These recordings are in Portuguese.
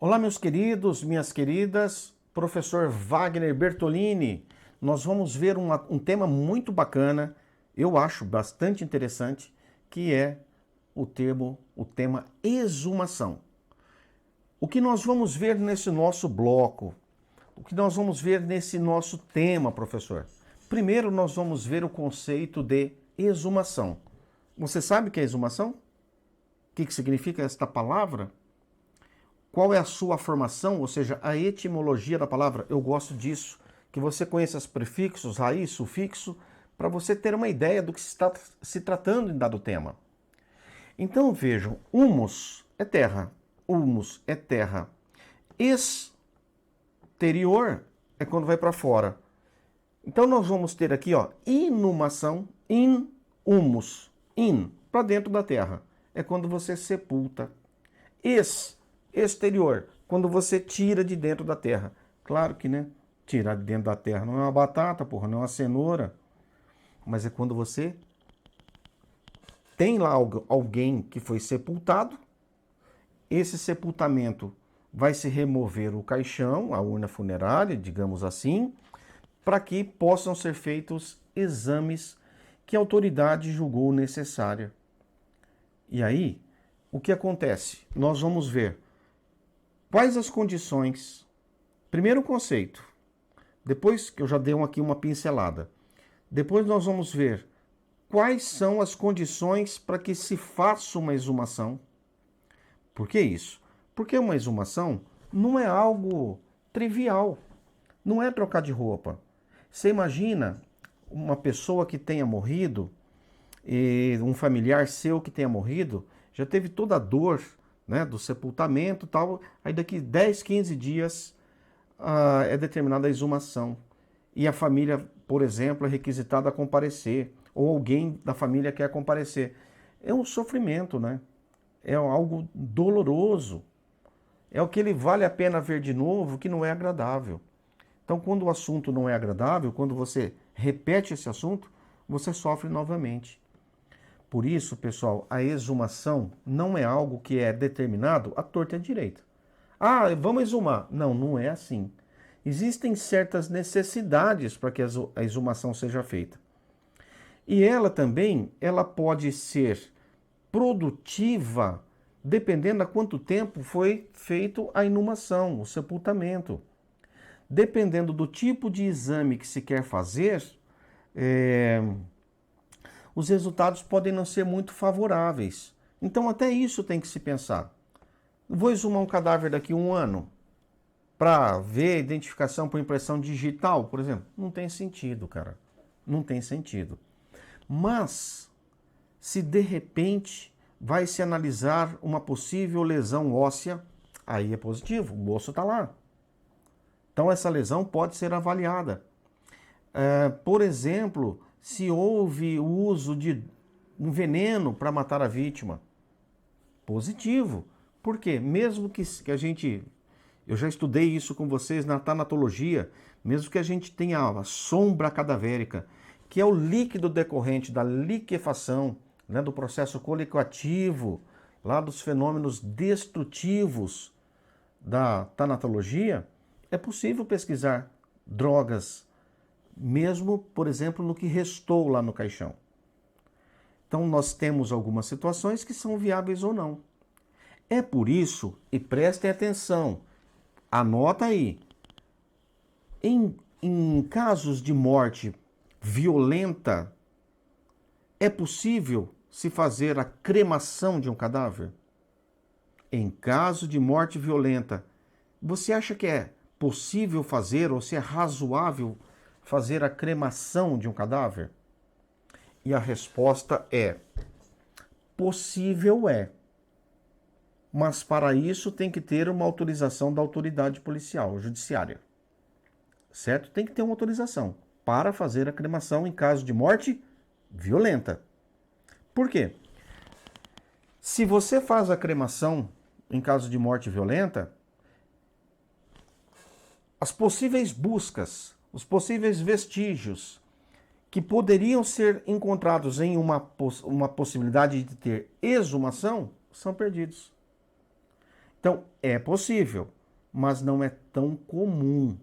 Olá, meus queridos, minhas queridas, professor Wagner Bertolini. Nós vamos ver um tema muito bacana, eu acho bastante interessante, que é o tema exumação. O que nós vamos ver nesse nosso bloco? O que nós vamos ver nesse nosso tema, professor? Primeiro, nós vamos ver o conceito de exumação. Você sabe o que é exumação? O que significa esta palavra? Qual é a sua formação, ou seja, a etimologia da palavra? Eu gosto disso, que você conheça os prefixos, raiz, sufixo, para você ter uma ideia do que se está se tratando em dado tema. Então vejam, humus é terra, humus é terra. Exterior é quando vai para fora. Então nós vamos ter aqui, ó, inumação, humus, para dentro da terra. É quando você sepulta. Exterior, quando você tira de dentro da terra. Claro que, né? Tirar de dentro da terra não é uma batata, porra, não é uma cenoura. Mas é quando você tem lá alguém que foi sepultado. Esse sepultamento vai se remover o caixão, a urna funerária, digamos assim, para que possam ser feitos exames que a autoridade julgou necessária. E aí, o que acontece? Nós vamos ver quais as condições. Primeiro o conceito, depois que eu já dei aqui uma pincelada. Depois nós vamos ver quais são as condições para que se faça uma exumação. Por que isso? Porque uma exumação não é algo trivial, não é trocar de roupa. Você imagina uma pessoa que tenha morrido, e um familiar seu que tenha morrido, já teve toda a dor, né, do sepultamento e tal, aí daqui 10, 15 dias é determinada a exumação. E a família, por exemplo, é requisitada a comparecer, ou alguém da família quer comparecer. É um sofrimento, né? É algo doloroso. É o que ele vale a pena ver de novo, que não é agradável. Então, quando o assunto não é agradável, quando você repete esse assunto, você sofre novamente. Por isso, pessoal, a exumação não é algo que é determinado à torta e à direita. Ah, vamos exumar. Não, não é assim. Existem certas necessidades para que a exumação seja feita. E ela também, ela pode ser produtiva dependendo a quanto tempo foi feito a inumação, o sepultamento. Dependendo do tipo de exame que se quer fazer, os resultados podem não ser muito favoráveis. Então até isso tem que se pensar. Vou exumar um cadáver daqui a um ano para ver a identificação por impressão digital, por exemplo? Não tem sentido, cara. Não tem sentido. Mas, se de repente vai se analisar uma possível lesão óssea, aí é positivo, o osso está lá. Então essa lesão pode ser avaliada. Por exemplo, se houve o uso de um veneno para matar a vítima, positivo. Por quê? Mesmo que a gente... Eu já estudei isso com vocês na tanatologia, mesmo que a gente tenha a sombra cadavérica, que é o líquido decorrente da liquefação, né, do processo colicoativo, lá dos fenômenos destrutivos da tanatologia, é possível pesquisar drogas, mesmo, por exemplo, no que restou lá no caixão. Então nós temos algumas situações que são viáveis ou não. É por isso, e prestem atenção, anota aí, em casos de morte violenta, é possível se fazer a cremação de um cadáver? Em caso de morte violenta, você acha que é possível fazer ou se é razoável fazer a cremação de um cadáver? E a resposta é: possível é. Mas para isso tem que ter uma autorização da autoridade policial, judiciária. Certo? Tem que ter uma autorização para fazer a cremação em caso de morte violenta. Por quê? Se você faz a cremação em caso de morte violenta, as possíveis buscas, os possíveis vestígios que poderiam ser encontrados em uma possibilidade de ter exumação são perdidos. Então, é possível, mas não é tão comum,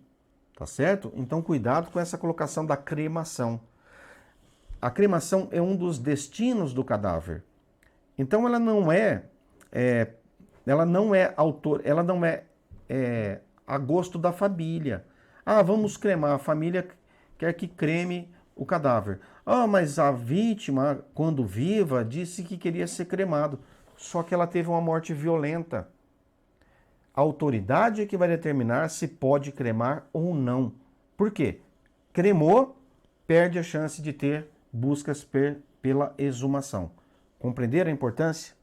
tá certo? Então, cuidado com essa colocação da cremação. A cremação é um dos destinos do cadáver. Então, ela não é autor, ela não é a gosto da família. Ah, vamos cremar, a família quer que creme o cadáver. Ah, mas a vítima, quando viva, disse que queria ser cremado. Só que ela teve uma morte violenta. A autoridade é que vai determinar se pode cremar ou não. Por quê? Cremou, perde a chance de ter buscas pela exumação. Compreenderam a importância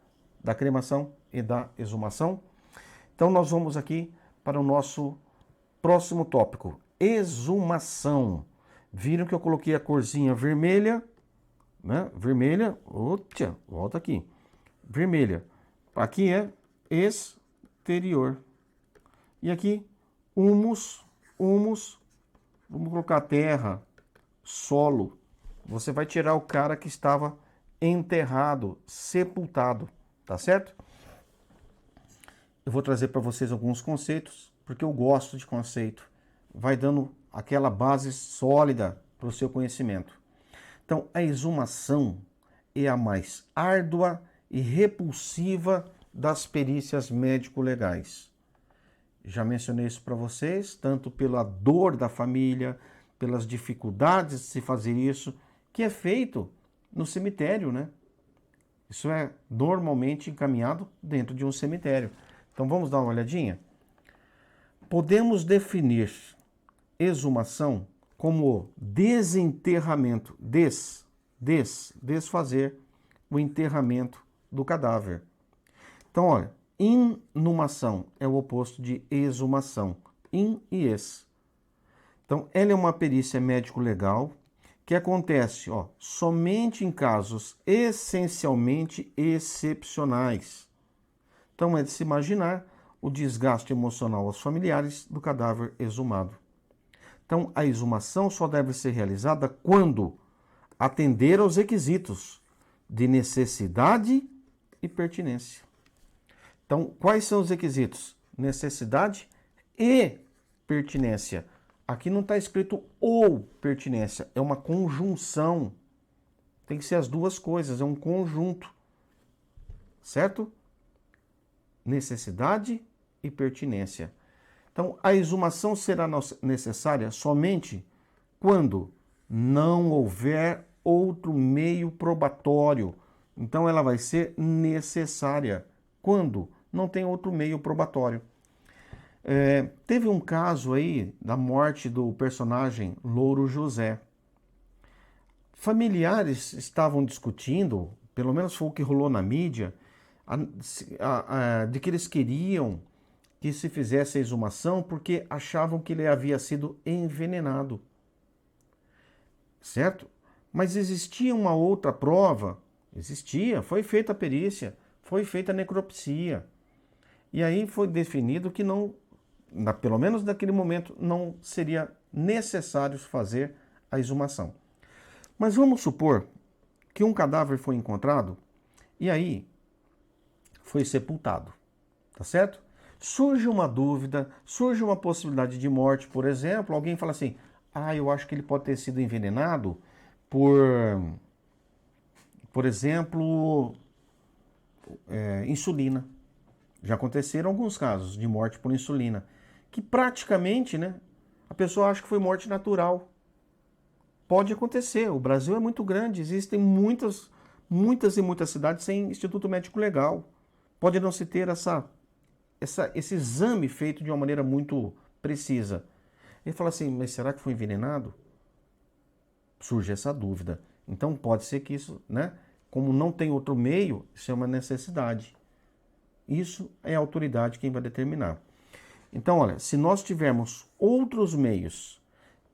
da cremação e da exumação? Então nós vamos aqui para o nosso próximo tópico, exumação. Viram que eu coloquei a corzinha vermelha, né? Vermelha, volta aqui. Vermelha. Aqui é exterior. E aqui, humus, vamos colocar terra, solo. Você vai tirar o cara que estava enterrado, sepultado, tá certo? Eu vou trazer para vocês alguns conceitos, porque eu gosto de conceito. Vai dando aquela base sólida para o seu conhecimento. Então, a exumação é a mais árdua e repulsiva das perícias médico-legais. Já mencionei isso para vocês, tanto pela dor da família, pelas dificuldades de se fazer isso, que é feito no cemitério, né? Isso é normalmente encaminhado dentro de um cemitério. Então vamos dar uma olhadinha? Podemos definir exumação como desenterramento, desfazer o enterramento do cadáver. Então, olha, inumação é o oposto de exumação, in e ex. Então, ela é uma perícia médico-legal que acontece somente em casos essencialmente excepcionais. Então, é de se imaginar o desgaste emocional aos familiares do cadáver exumado. Então, a exumação só deve ser realizada quando atender aos requisitos de necessidade e pertinência. Então, quais são os requisitos? Necessidade e pertinência. Aqui não está escrito ou pertinência, é uma conjunção. Tem que ser as duas coisas, é um conjunto. Certo? Necessidade e pertinência. Então, a exumação será necessária somente quando não houver outro meio probatório. Então, ela vai ser necessária quando não tem outro meio probatório. Teve um caso aí da morte do personagem Louro José. Familiares estavam discutindo, pelo menos foi o que rolou na mídia, de que eles queriam que se fizesse a exumação porque achavam que ele havia sido envenenado. Certo? Mas existia uma outra prova. Existia, foi feita a perícia, foi feita a necropsia. E aí foi definido que não, pelo menos naquele momento, não seria necessário fazer a exumação. Mas vamos supor que um cadáver foi encontrado e aí foi sepultado, tá certo? Surge uma dúvida, surge uma possibilidade de morte, por exemplo, alguém fala assim, eu acho que ele pode ter sido envenenado por exemplo, insulina. Já aconteceram alguns casos de morte por insulina, que praticamente, né, a pessoa acha que foi morte natural. Pode acontecer, o Brasil é muito grande, existem muitas e muitas cidades sem Instituto Médico Legal. Pode não se ter esse exame feito de uma maneira muito precisa. Ele fala assim, mas será que foi envenenado? Surge essa dúvida. Então pode ser que isso, né, como não tem outro meio, isso é uma necessidade. Isso é a autoridade quem vai determinar. Então, olha, se nós tivermos outros meios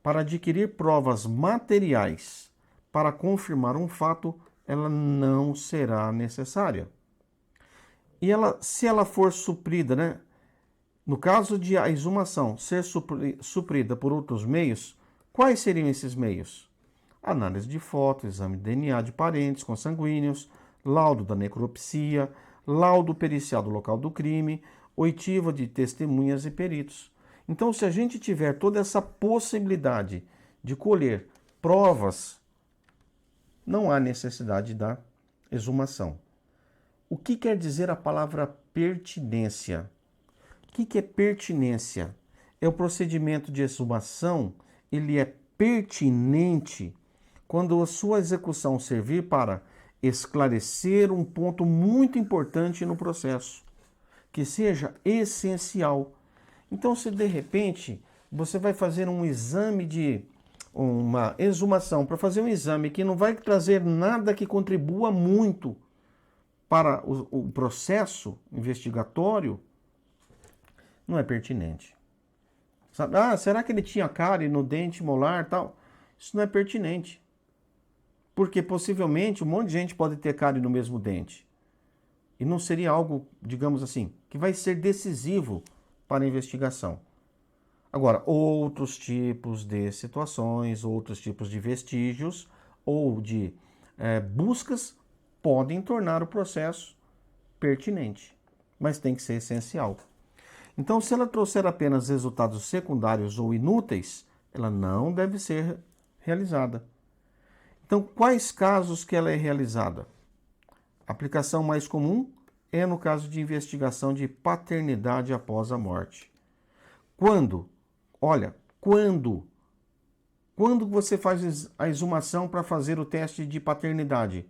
para adquirir provas materiais para confirmar um fato, ela não será necessária. E se ela for suprida, né? No caso de a exumação ser suprida por outros meios, quais seriam esses meios? Análise de foto, exame de DNA de parentes consanguíneos, laudo da necropsia, laudo pericial do local do crime, oitiva de testemunhas e peritos. Então, se a gente tiver toda essa possibilidade de colher provas, não há necessidade da exumação. O que quer dizer a palavra pertinência? O que é pertinência? É o procedimento de exumação, ele é pertinente quando a sua execução servir para esclarecer um ponto muito importante no processo, que seja essencial. Então, se de repente você vai fazer um exame de uma exumação, para fazer um exame que não vai trazer nada que contribua muito para o processo investigatório, não é pertinente. Sabe? Ah, será que ele tinha cárie no dente molar e tal? Isso não é pertinente. Porque possivelmente um monte de gente pode ter cárie no mesmo dente. E não seria algo, digamos assim, que vai ser decisivo para a investigação. Agora, outros tipos de situações, outros tipos de vestígios ou de buscas podem tornar o processo pertinente, mas tem que ser essencial. Então, se ela trouxer apenas resultados secundários ou inúteis, ela não deve ser realizada. Então, quais casos que ela é realizada? A aplicação mais comum é no caso de investigação de paternidade após a morte. Quando? Olha, quando você faz a exumação para fazer o teste de paternidade?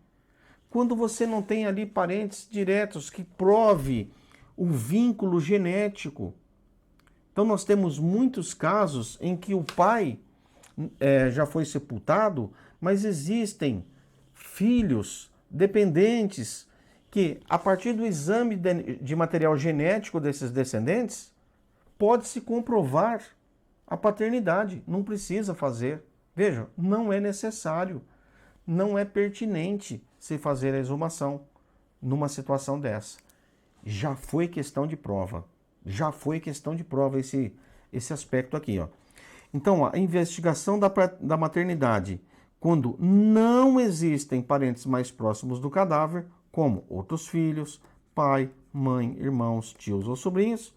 Quando você não tem ali parentes diretos que prove o vínculo genético. Então nós temos muitos casos em que o pai já foi sepultado, mas existem filhos dependentes que, a partir do exame de material genético desses descendentes, pode-se comprovar a paternidade. Não precisa fazer. Veja, não é necessário, não é pertinente se fazer a exumação numa situação dessa. Já foi questão de prova. Já foi questão de prova esse aspecto aqui, ó. Então, a investigação da maternidade, quando não existem parentes mais próximos do cadáver, como outros filhos, pai, mãe, irmãos, tios ou sobrinhos,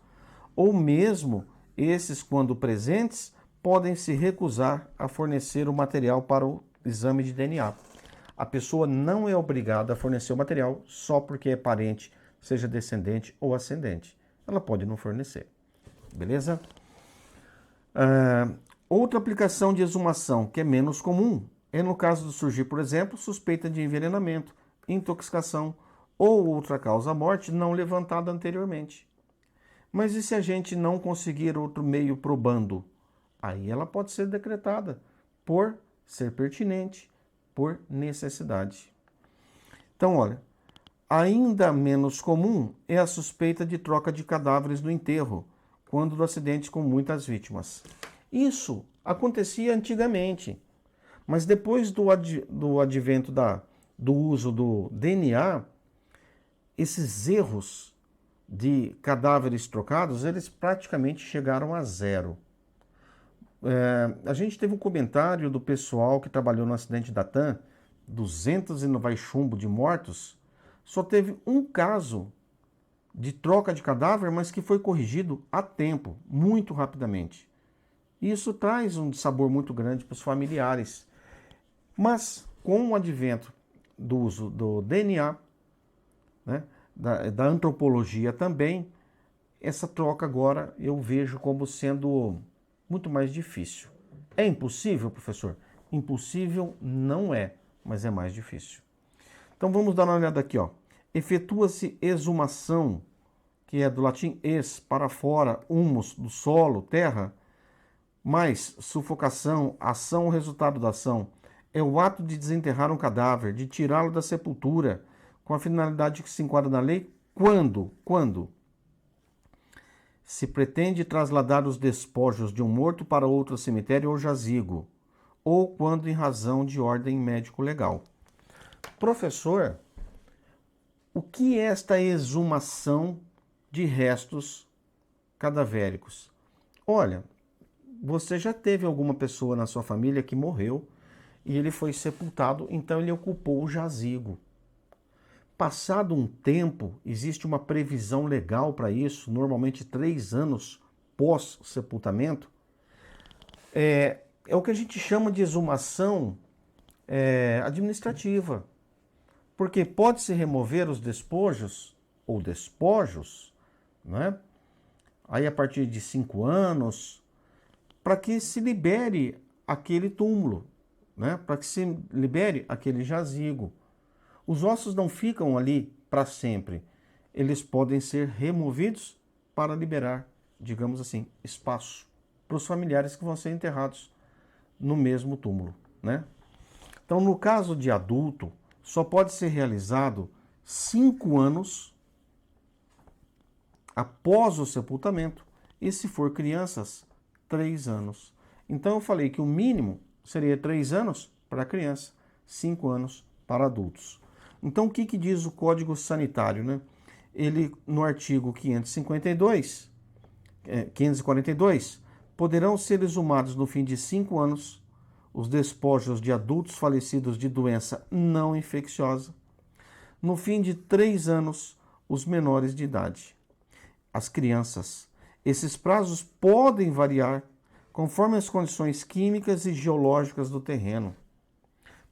ou mesmo esses, quando presentes, podem se recusar a fornecer o material para o exame de DNA. A pessoa não é obrigada a fornecer o material só porque é parente, seja descendente ou ascendente. Ela pode não fornecer. Beleza? Outra aplicação de exumação que é menos comum é no caso de surgir, por exemplo, suspeita de envenenamento, intoxicação ou outra causa-morte não levantada anteriormente. Mas e se a gente não conseguir outro meio probando? Aí ela pode ser decretada por ser pertinente, por necessidade. Então, olha, ainda menos comum é a suspeita de troca de cadáveres no enterro, quando do acidente com muitas vítimas. Isso acontecia antigamente, mas depois do advento do uso do DNA, esses erros de cadáveres trocados, eles praticamente chegaram a zero. A gente teve um comentário do pessoal que trabalhou no acidente da TAM, 200 e não vai chumbo de mortos, só teve um caso de troca de cadáver, mas que foi corrigido a tempo, muito rapidamente. Isso traz um sabor muito grande para os familiares. Mas com o advento do uso do DNA, né, da antropologia também, essa troca agora eu vejo como sendo muito mais difícil. É impossível, professor? Impossível não é, mas é mais difícil. Então vamos dar uma olhada aqui, ó. Efetua-se exumação, que é do latim ex, para fora, humus, do solo, terra, mais sufocação, ação ou resultado da ação. É o ato de desenterrar um cadáver, de tirá-lo da sepultura, com a finalidade que se enquadra na lei. Quando? Se pretende trasladar os despojos de um morto para outro cemitério ou jazigo, ou quando em razão de ordem médico-legal. Professor, o que é esta exumação de restos cadavéricos? Olha, você já teve alguma pessoa na sua família que morreu e ele foi sepultado, então ele ocupou o jazigo. Passado um tempo, existe uma previsão legal para isso, normalmente 3 anos pós-sepultamento, é o que a gente chama de exumação administrativa. Porque pode-se remover os despojos ou despojos, né? Aí a partir de 5 anos, para que se libere aquele túmulo, né? Para que se libere aquele jazigo. Os ossos não ficam ali para sempre. Eles podem ser removidos para liberar, digamos assim, espaço para os familiares que vão ser enterrados no mesmo túmulo, né? Então, no caso de adulto, só pode ser realizado 5 anos após o sepultamento, e se for crianças, 3 anos. Então eu falei que o mínimo seria 3 anos para criança, 5 anos para adultos. Então o que diz o Código Sanitário, né? Ele, no artigo 542, poderão ser exumados no fim de 5 anos os despojos de adultos falecidos de doença não infecciosa. No fim de 3 anos, os menores de idade. As crianças. Esses prazos podem variar conforme as condições químicas e geológicas do terreno.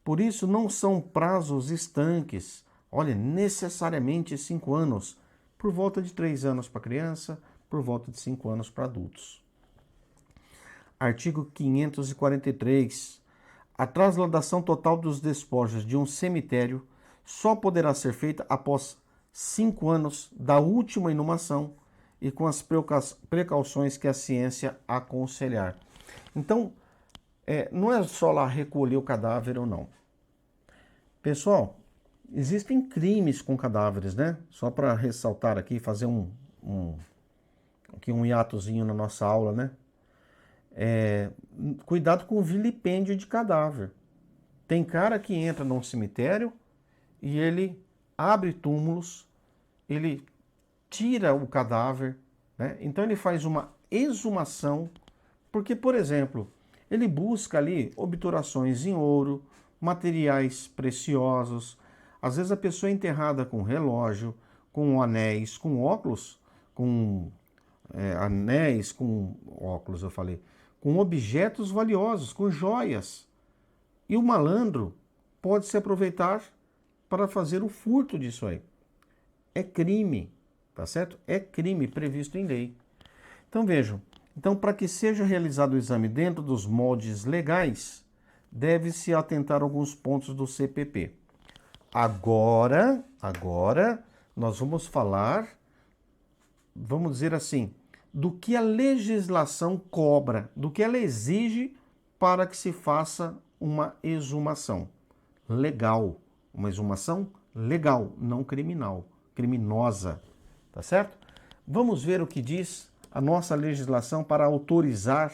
Por isso, não são prazos estanques. Olha, necessariamente 5 anos. Por volta de 3 anos para criança, por volta de 5 anos para adultos. Artigo 543. A transladação total dos despojos de um cemitério só poderá ser feita após 5 anos da última inumação e com as precauções que a ciência aconselhar. Então, não é só lá recolher o cadáver ou não. Pessoal, existem crimes com cadáveres, né? Só para ressaltar aqui, fazer um hiatozinho na nossa aula, né? Cuidado com o vilipêndio de cadáver. Tem cara que entra num cemitério e ele abre túmulos, ele tira o cadáver, né? Então ele faz uma exumação, porque, por exemplo, ele busca ali obturações em ouro, materiais preciosos. Às vezes a pessoa é enterrada com relógio, com anéis, com óculos, com anéis, com óculos, eu falei, com objetos valiosos, com joias. E o malandro pode se aproveitar para fazer o furto disso aí. É crime, tá certo? É crime previsto em lei. Então vejam, para que seja realizado o exame dentro dos moldes legais, deve-se atentar a alguns pontos do CPP. Agora nós vamos falar, vamos dizer assim, do que a legislação cobra, do que ela exige para que se faça uma exumação legal. Uma exumação legal, não criminal, criminosa, tá certo? Vamos ver o que diz a nossa legislação para autorizar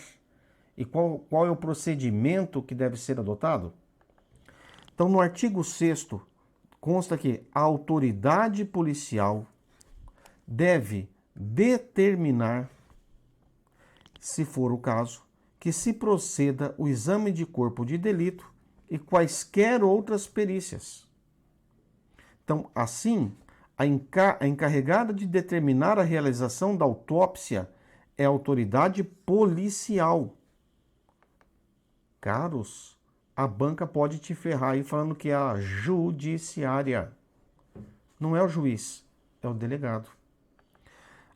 e qual é o procedimento que deve ser adotado? Então, no artigo 6º, consta que a autoridade policial deve determinar, se for o caso, que se proceda o exame de corpo de delito e quaisquer outras perícias. Então, assim, a encarregada de determinar a realização da autópsia é a autoridade policial. Caros, a banca pode te ferrar aí falando que é a judiciária. Não é o juiz, é o delegado.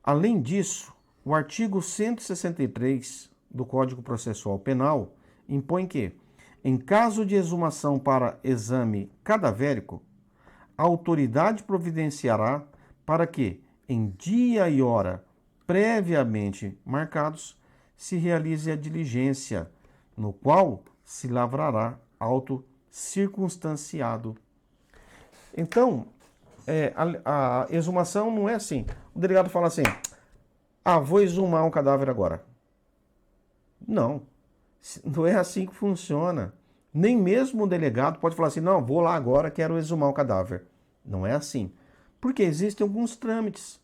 Além disso, o artigo 163 do Código Processual Penal impõe que, em caso de exumação para exame cadavérico, a autoridade providenciará para que, em dia e hora previamente marcados, se realize a diligência, no qual se lavrará auto circunstanciado. Então, a exumação não é assim. O delegado fala assim, vou exumar um cadáver agora. Não é assim que funciona. Nem mesmo o delegado pode falar assim, não, vou lá agora, quero exumar o cadáver. Não é assim. Porque existem alguns trâmites.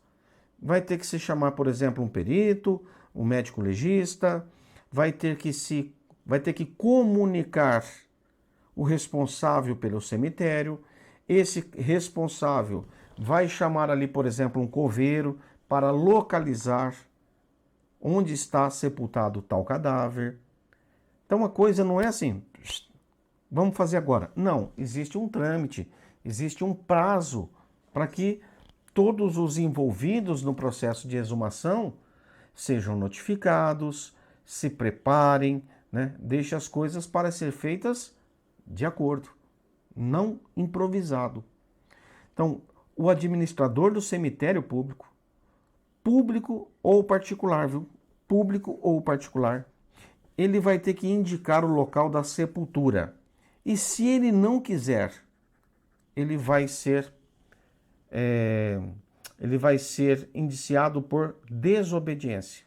Vai ter que se chamar, por exemplo, um perito, um médico legista, vai ter que comunicar o responsável pelo cemitério. Esse responsável vai chamar ali, por exemplo, um coveiro para localizar onde está sepultado tal cadáver. Então a coisa não é assim, vamos fazer agora. Não, existe um trâmite, existe um prazo para que todos os envolvidos no processo de exumação sejam notificados, se preparem, né? Deixe as coisas para ser feitas de acordo, não improvisado. Então, o administrador do cemitério público, público ou particular, viu? Público ou particular, ele vai ter que indicar o local da sepultura. E se ele não quiser, ele vai ser indiciado por desobediência.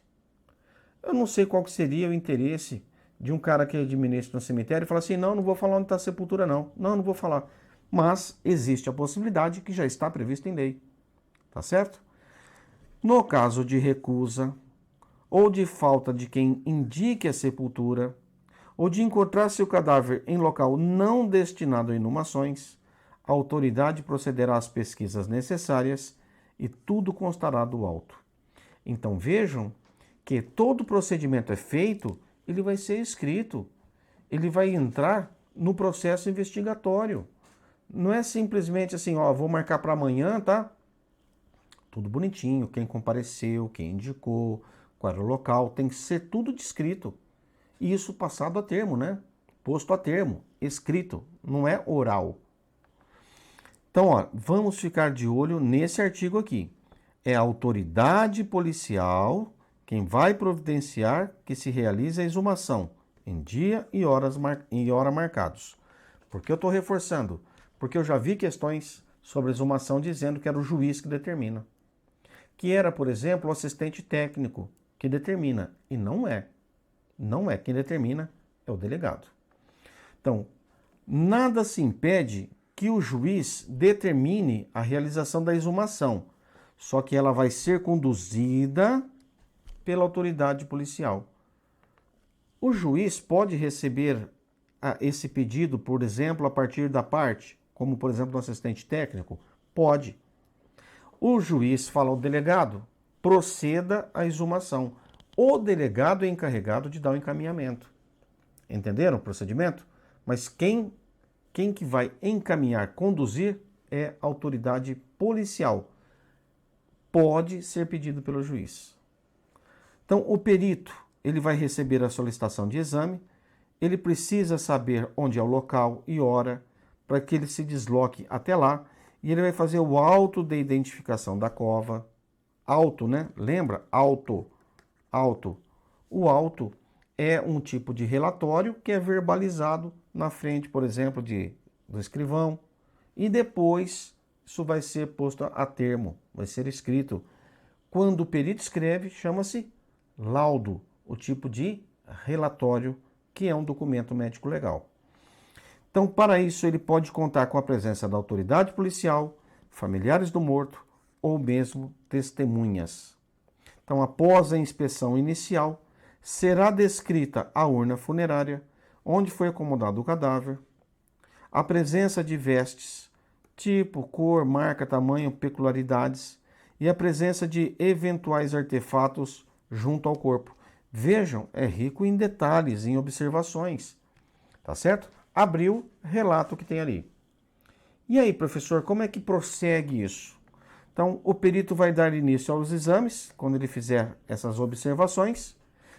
Eu não sei qual que seria o interesse de um cara que administra um cemitério e falar assim, não vou falar onde está a sepultura, não vou falar. Mas existe a possibilidade que já está prevista em lei, tá certo? No caso de recusa, ou de falta de quem indique a sepultura, ou de encontrar seu cadáver em local não destinado a inumações, a autoridade procederá às pesquisas necessárias e tudo constará do auto. Então vejam que todo procedimento é feito, ele vai ser escrito, ele vai entrar no processo investigatório. Não é simplesmente assim, ó, vou marcar para amanhã, tá? Tudo bonitinho, quem compareceu, quem indicou, qual era o local, tem que ser tudo descrito. E isso passado a termo, né? Posto a termo, escrito, não é oral. Então, ó, vamos ficar de olho nesse artigo aqui. É a autoridade policial quem vai providenciar que se realize a exumação em dia e hora marcados. Por que eu estou reforçando? Porque eu já vi questões sobre exumação dizendo que era o juiz que determina. Que era, por exemplo, o assistente técnico que determina. E não é. Não é quem determina, é o delegado. Então, nada se impede que o juiz determine a realização da exumação, só que ela vai ser conduzida pela autoridade policial. O juiz pode receber esse pedido, por exemplo, a partir da parte, como por exemplo do assistente técnico? Pode. O juiz fala ao delegado, proceda à exumação. O delegado é encarregado de dar o encaminhamento. Entenderam o procedimento? Mas quem que vai encaminhar, conduzir, é a autoridade policial. Pode ser pedido pelo juiz. Então, o perito, ele vai receber a solicitação de exame, ele precisa saber onde é o local e hora, para que ele se desloque até lá, e ele vai fazer o auto de identificação da cova. Auto, né? Lembra? Auto. O auto é um tipo de relatório que é verbalizado na frente, por exemplo, do escrivão, e depois isso vai ser posto a termo, vai ser escrito. Quando o perito escreve, chama-se laudo, o tipo de relatório, que é um documento médico legal. Então, para isso, ele pode contar com a presença da autoridade policial, familiares do morto ou mesmo testemunhas. Então, após a inspeção inicial, será descrita a urna funerária, onde foi acomodado o cadáver, a presença de vestes, tipo, cor, marca, tamanho, peculiaridades, e a presença de eventuais artefatos junto ao corpo. Vejam, é rico em detalhes, em observações. Tá certo? Abriu, relato o que tem ali. E aí, professor, como é que prossegue isso? Então, o perito vai dar início aos exames, quando ele fizer essas observações.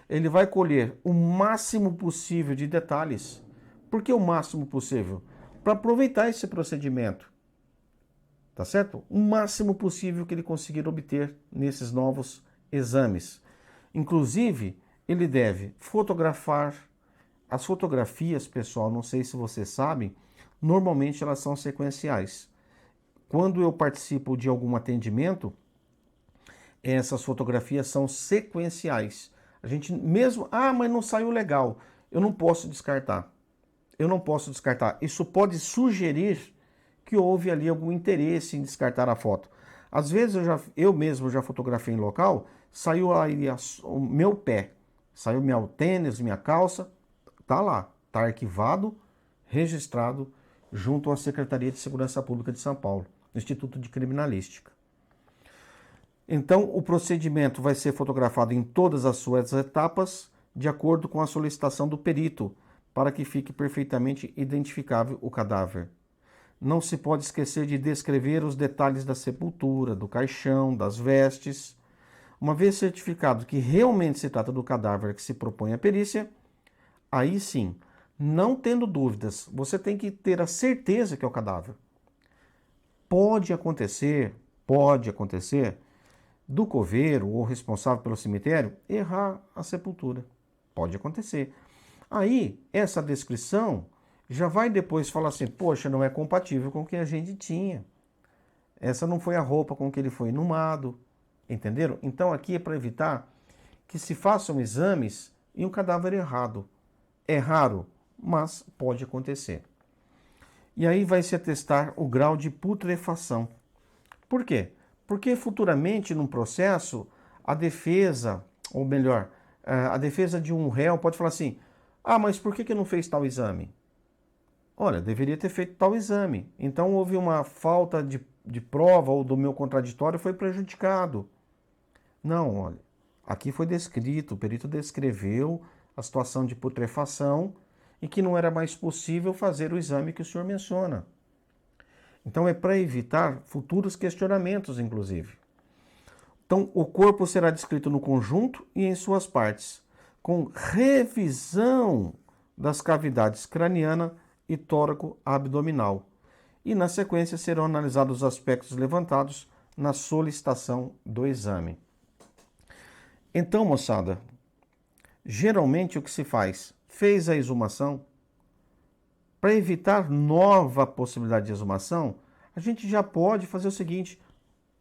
Ele vai colher o máximo possível de detalhes. Por que o máximo possível? Para aproveitar esse procedimento. Tá certo? O máximo possível que ele conseguir obter nesses novos exames. Inclusive, ele deve fotografar. As fotografias, pessoal, não sei se vocês sabem, normalmente elas são sequenciais. Quando eu participo de algum atendimento, essas fotografias são sequenciais. A gente mesmo, mas não saiu legal. Eu não posso descartar. Isso pode sugerir que houve ali algum interesse em descartar a foto. Às vezes eu mesmo já fotografei em local, saiu aí o meu pé, saiu meu tênis, minha calça, tá lá, tá arquivado, registrado junto à Secretaria de Segurança Pública de São Paulo, no Instituto de Criminalística. Então, o procedimento vai ser fotografado em todas as suas etapas, de acordo com a solicitação do perito, para que fique perfeitamente identificável o cadáver. Não se pode esquecer de descrever os detalhes da sepultura, do caixão, das vestes. Uma vez certificado que realmente se trata do cadáver que se propõe a perícia, aí sim, não tendo dúvidas, você tem que ter a certeza que é o cadáver. Pode acontecer do coveiro ou responsável pelo cemitério errar a sepultura. Pode acontecer. Aí, essa descrição já vai depois falar assim, poxa, não é compatível com o que a gente tinha. Essa não foi a roupa com que ele foi inumado. Entenderam? Então aqui é para evitar que se façam exames e um cadáver errado. É raro, mas pode acontecer. E aí vai se atestar o grau de putrefação. Por quê? Porque futuramente, num processo, a defesa, ou melhor, a defesa de um réu pode falar assim, ah, mas por que não fez tal exame? Olha, deveria ter feito tal exame. Então houve uma falta de prova ou do meu contraditório foi prejudicado. Não, olha, aqui foi descrito, o perito descreveu a situação de putrefação e que não era mais possível fazer o exame que o senhor menciona. Então é para evitar futuros questionamentos, inclusive. Então o corpo será descrito no conjunto e em suas partes, com revisão das cavidades craniana e tóraco-abdominal. E na sequência serão analisados os aspectos levantados na solicitação do exame. Então, moçada, geralmente o que se faz? Fez a exumação. Para evitar nova possibilidade de exumação, a gente já pode fazer o seguinte,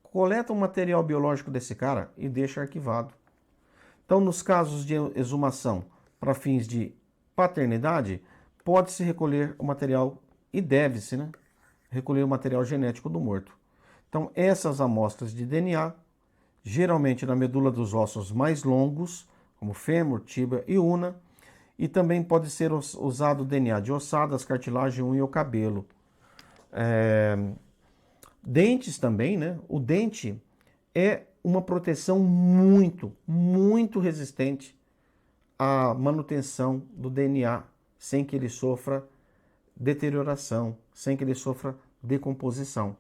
coleta o material biológico desse cara e deixa arquivado. Então, nos casos de exumação para fins de paternidade, pode-se recolher o material, e deve-se, né, recolher o material genético do morto. Então, essas amostras de DNA, geralmente na medula dos ossos mais longos, como fêmur, tíbia e una, e também pode ser usado o DNA de ossadas, cartilagem, unha ou cabelo. Dentes também, né? O dente é uma proteção muito resistente à manutenção do DNA, sem que ele sofra deterioração, sem que ele sofra decomposição.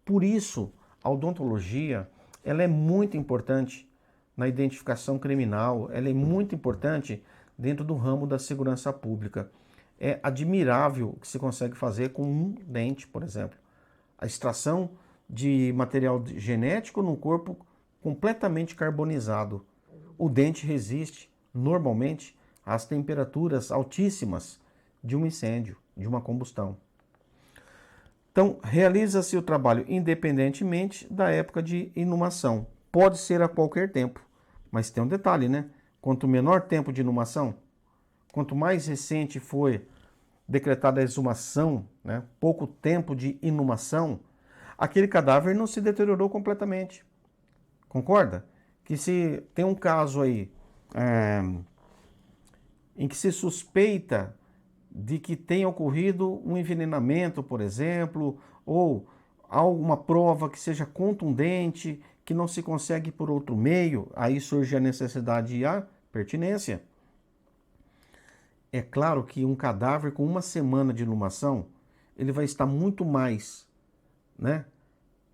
Por isso, a odontologia ela é muito importante na identificação criminal, ela é muito importante dentro do ramo da segurança pública. É admirável o que se consegue fazer com um dente, por exemplo. A extração de material genético num corpo completamente carbonizado. O dente resiste, normalmente, às temperaturas altíssimas de um incêndio, de uma combustão. Então, realiza-se o trabalho independentemente da época de inumação. Pode ser a qualquer tempo, mas tem um detalhe, né? Quanto menor tempo de inumação, quanto mais recente foi decretada a exumação, né? Pouco tempo de inumação, aquele cadáver não se deteriorou completamente. Concorda? Que se tem um caso aí em que se suspeita de que tenha ocorrido um envenenamento, por exemplo, ou alguma prova que seja contundente, que não se consegue por outro meio, aí surge a necessidade e a pertinência. É claro que um cadáver com uma semana de inumação, ele vai estar muito mais, né,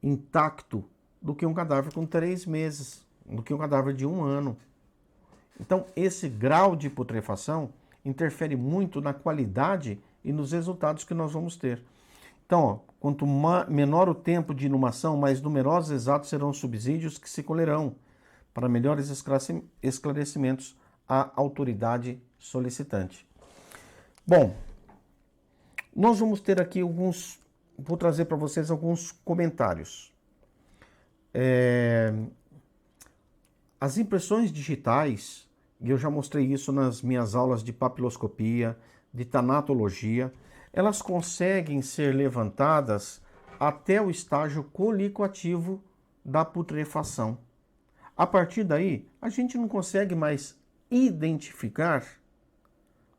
intacto do que um cadáver com 3 meses, do que um cadáver de 1 ano. Então, esse grau de putrefação interfere muito na qualidade e nos resultados que nós vamos ter. Então, ó, quanto menor o tempo de inumação, mais numerosos e exatos serão os subsídios que se colherão para melhores esclarecimentos à autoridade solicitante. Bom, nós vamos ter aqui vou trazer para vocês alguns comentários. As impressões digitais, e eu já mostrei isso nas minhas aulas de papiloscopia, de tanatologia, elas conseguem ser levantadas até o estágio colicoativo da putrefação. A partir daí, a gente não consegue mais identificar,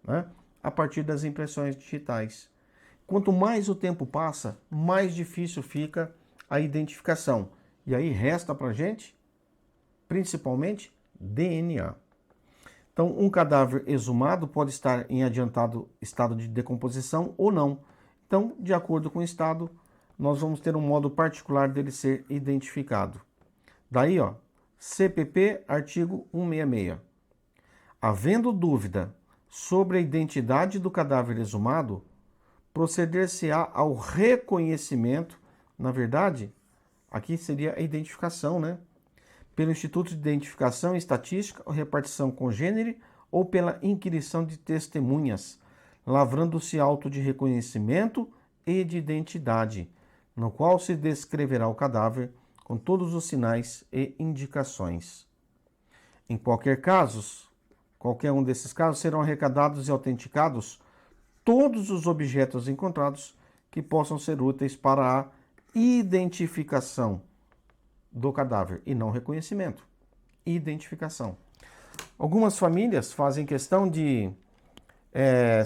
né, a partir das impressões digitais. Quanto mais o tempo passa, mais difícil fica a identificação. E aí resta para a gente, principalmente, DNA. Então, um cadáver exumado pode estar em adiantado estado de decomposição ou não. Então, de acordo com o estado, nós vamos ter um modo particular dele ser identificado. Daí, ó, CPP, artigo 166. Havendo dúvida sobre a identidade do cadáver exumado, proceder-se-á ao reconhecimento, na verdade, aqui seria a identificação, né? Pelo Instituto de Identificação e Estatística, ou repartição congênere, ou pela inquirição de testemunhas, lavrando-se auto de reconhecimento e de identidade, no qual se descreverá o cadáver com todos os sinais e indicações. Em qualquer um desses casos, serão arrecadados e autenticados todos os objetos encontrados que possam ser úteis para a identificação do cadáver e não reconhecimento. Identificação. Algumas famílias fazem questão de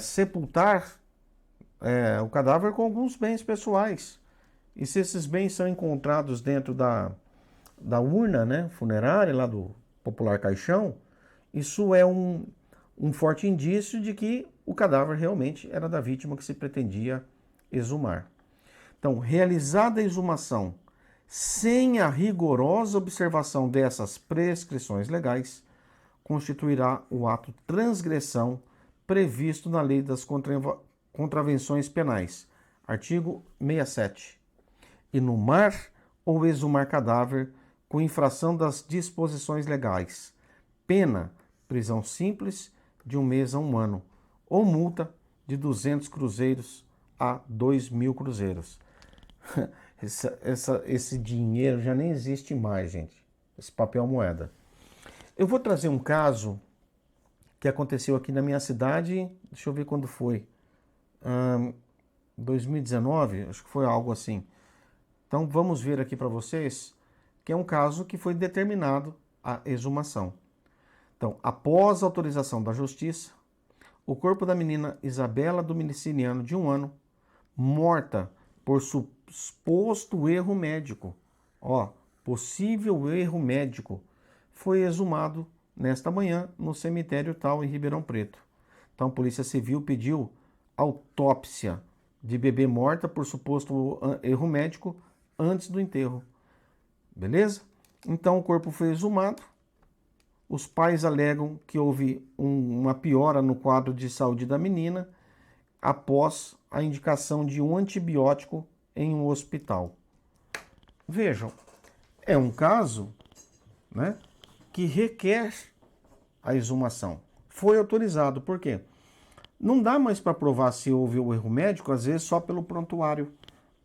sepultar o cadáver com alguns bens pessoais. E se esses bens são encontrados dentro da urna, né, funerária, lá do popular caixão, isso é um forte indício de que o cadáver realmente era da vítima que se pretendia exumar. Então, realizada a exumação sem a rigorosa observação dessas prescrições legais, constituirá o ato transgressão previsto na Lei das Contravenções Penais, artigo 67. Inumar ou exumar cadáver com infração das disposições legais. Pena, prisão simples de 1 mês a 1 ano, ou multa de 200 cruzeiros a 2.000 cruzeiros. Esse dinheiro já nem existe mais, gente. Esse papel moeda. Eu vou trazer um caso que aconteceu aqui na minha cidade, deixa eu ver quando foi. 2019, acho que foi algo assim. Então vamos ver aqui para vocês que é um caso que foi determinado a exumação. Então, após a autorização da Justiça, o corpo da menina Isabela Dominiciliano, de 1 ano, morta por suposto erro médico, possível erro médico, foi exumado nesta manhã no cemitério tal em Ribeirão Preto. Então, a Polícia Civil pediu autópsia de bebê morta por suposto erro médico antes do enterro. Beleza? Então, o corpo foi exumado. Os pais alegam que houve uma piora no quadro de saúde da menina após a indicação de um antibiótico em um hospital. Vejam, é um caso, né, que requer a exumação. Foi autorizado, por quê? Não dá mais para provar se houve o erro médico, às vezes só pelo prontuário.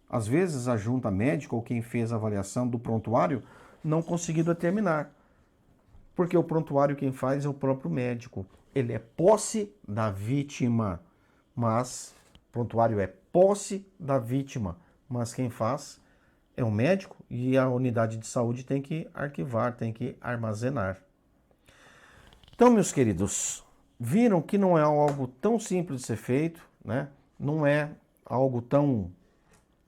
Às vezes a junta médica ou quem fez a avaliação do prontuário não conseguiu determinar. Porque o prontuário quem faz é o próprio médico. Ele é posse da vítima, mas prontuário é posse da vítima, mas quem faz é o médico e a unidade de saúde tem que arquivar, tem que armazenar. Então, meus queridos, viram que não é algo tão simples de ser feito, né? Não é algo tão...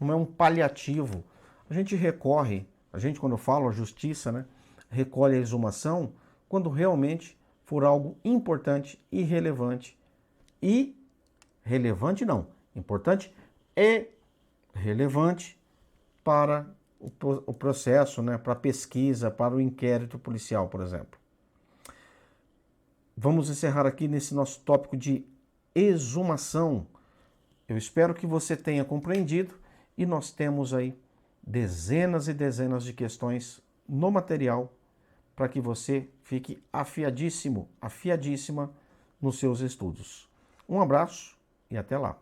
não é um paliativo. A gente recorre, quando eu falo a justiça, né, recolhe a exumação quando realmente for algo importante e relevante. E relevante não, importante e relevante para o processo, né, para a pesquisa, para o inquérito policial, por exemplo. Vamos encerrar aqui nesse nosso tópico de exumação. Eu espero que você tenha compreendido e nós temos aí dezenas e dezenas de questões no material para que você fique afiadíssimo, afiadíssima nos seus estudos. Um abraço e até lá.